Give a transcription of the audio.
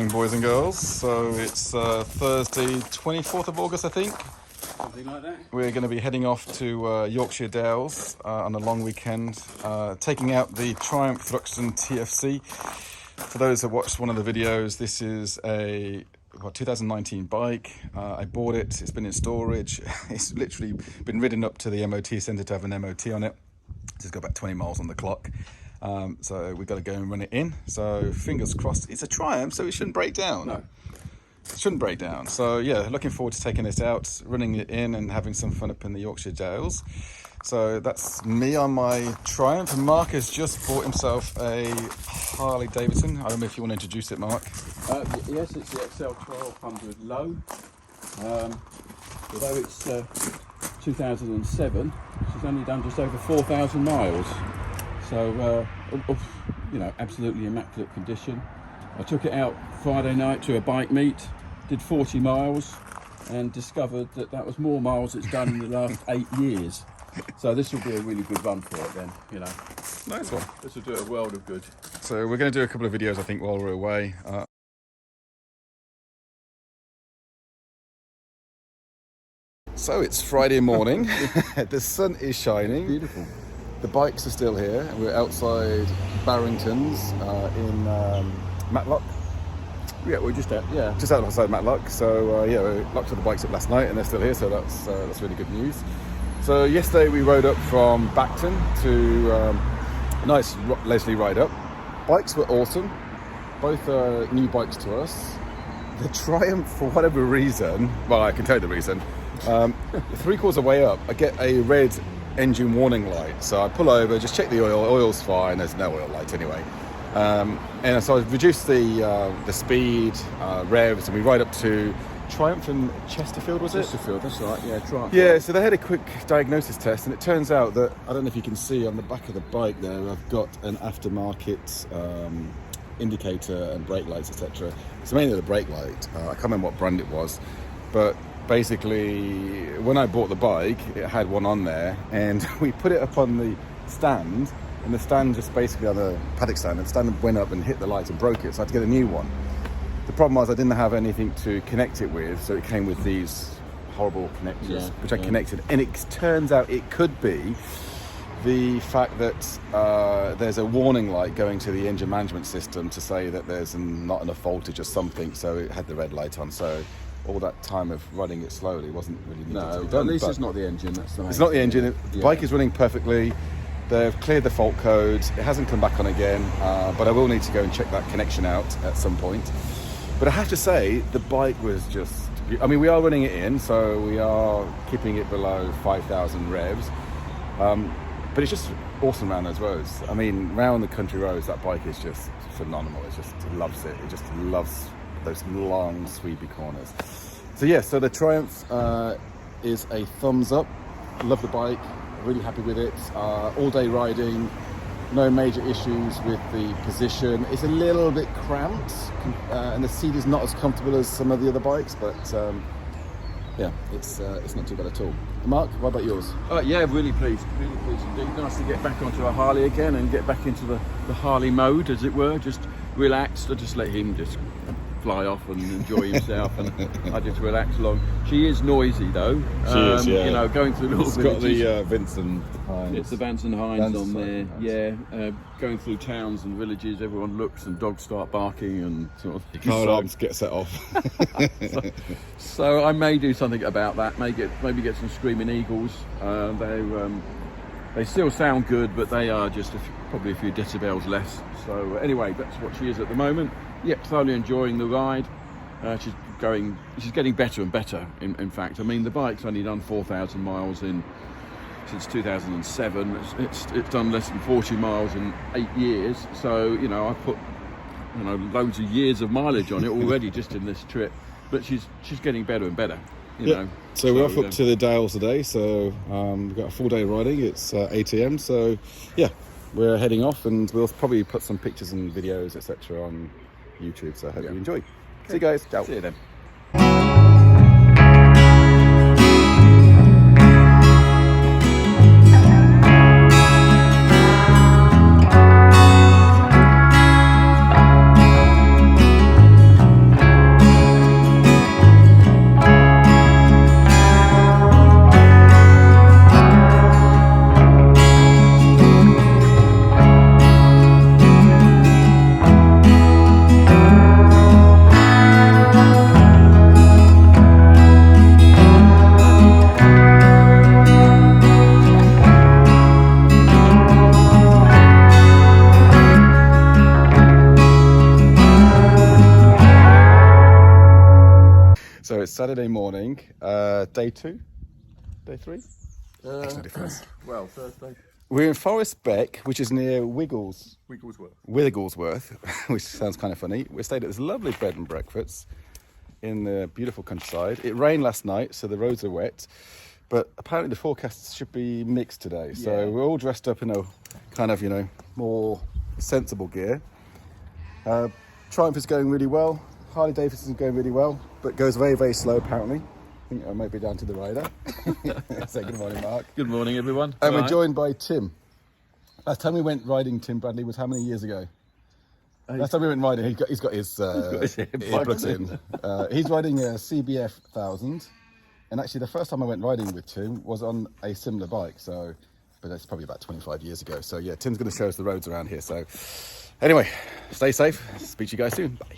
morning, boys and girls. So it's Thursday, 24th of August, I think. Something like that. We're going to be heading off to Yorkshire Dales on a long weekend, taking out the Triumph Thruxton TFC. For those that watched one of the videos, this is a 2019 bike. I bought it. It's been in storage. It's literally been ridden up to the MOT centre to have an MOT on it. It's got about 20 miles on the clock. So we've got to go and run it in. So fingers crossed. It's a Triumph, so it shouldn't break down. No. It shouldn't break down. So yeah, looking forward to taking it out, running it in and having some fun up in the Yorkshire Dales. So that's me on my Triumph. And Mark has just bought himself a Harley Davidson. I don't know if you want to introduce it, Mark. Yes, it's the XL 1200 low. Although it's 2007, she's only done just over 4,000 miles. So, absolutely immaculate condition. I took it out Friday night to a bike meet, did 40 miles, and discovered that was more miles it's done in the last 8 years. So this will be a really good run for it then, Nice one. This will do a world of good. So we're going to do a couple of videos, I think, while we're away. So it's Friday morning. The sun is shining. Beautiful. The bikes are still here, and we're outside Barrington's in Matlock. Yeah, we're just out. Yeah, Just outside Matlock. So we locked all the bikes up last night, and they're still here. So that's really good news. So yesterday we rode up from Bacton to a nice leisurely ride up. Bikes were awesome. Both are new bikes to us. The Triumph, for whatever reason, well, I can tell you the reason. 3/4 way up, I get a red engine warning light. So I pull over, just check the oil. Oil's fine. There's no oil light anyway. And so I reduced the speed, revs, and we ride up to Triumph in Chesterfield, was it? Chesterfield, that's right. Yeah, Triumph. Yeah, so they had a quick diagnosis test, and it turns out that, I don't know if you can see on the back of the bike there, I've got an aftermarket indicator and brake lights, etc. It's mainly the brake light. I can't remember what brand it was, but basically when I bought the bike, it had one on there, and we put it up on the stand, and the stand just basically on the paddock stand, and the stand went up and hit the light and broke it, so I had to get a new one. The problem was I didn't have anything to connect it with, so it came with these horrible connectors, which I connected, and it turns out it could be the fact that there's a warning light going to the engine management system to say that there's not enough voltage or something, so it had the red light on. So all that time of running it slowly wasn't really needed to be done. At least it's not the engine. That's the main It's not the thing. engine. The bike is running perfectly. They've cleared the fault code. It hasn't come back on again, but I will need to go and check that connection out at some point. But I have to say, the bike was just... I mean, we are running it in, so we are keeping it below 5,000 revs. But it's just awesome around those roads. I mean, round the country roads, that bike is just phenomenal. It loves it. It just loves those long, sweepy corners. So yeah, so the Triumph is a thumbs up. Love the bike. Really happy with it. All day riding. No major issues with the position. It's a little bit cramped, and the seat is not as comfortable as some of the other bikes, but it's not too bad at all. Mark, what about yours? Yeah, really pleased indeed. Nice to get back onto a Harley again and get back into the Harley mode, as it were. Just relaxed. I just let him just fly off and enjoy himself, and I just relax along. She is noisy though. She is, yeah. Going through little It's villages. got the Vincent Hines. It's the Vance and Hines on there. Nice. Yeah, going through towns and villages, everyone looks and dogs start barking and sort of thing. Car alarms get set off. So I may do something about that. Maybe get some screaming eagles. They still sound good, but they are just probably a few decibels less. So anyway, that's what she is at the moment. Yep, thoroughly enjoying the ride. She's getting better and better. In fact, I mean, the bike's only done 4,000 miles since 2007. It's done less than 40 miles in 8 years. So I've put loads of years of mileage on it already just in this trip. But she's getting better and better. You know. So we're off up to the Dales today. So we've got a full day riding. It's 8 a.m. So yeah, we're heading off, and we'll probably put some pictures and videos, etc., on YouTube. So I hope you enjoy. Okay. See you guys. Ciao. See you then. So it's Saturday morning, day 2, day 3? Makes no difference. Well, Thursday. We're in Forest Beck, which is near Wigglesworth, which sounds kind of funny. We stayed at this lovely bed and breakfast in the beautiful countryside. It rained last night, so the roads are wet, but apparently the forecast should be mixed today. So we're all dressed up in a kind of, more sensible gear. Triumph is going really well. Harley Davidson is going really well, but goes very, very slow apparently. I think I might be down to the rider. Say good morning, Mark. Good morning, everyone. And we're joined by Tim. Last time we went riding, Tim Bradley, was how many years ago? Last time we went riding, he's got his earplugs in. He's riding a CBF 1000. And actually, the first time I went riding with Tim was on a similar bike. But that's probably about 25 years ago. So yeah, Tim's going to show us the roads around here. So anyway, stay safe. Speak to you guys soon. Bye.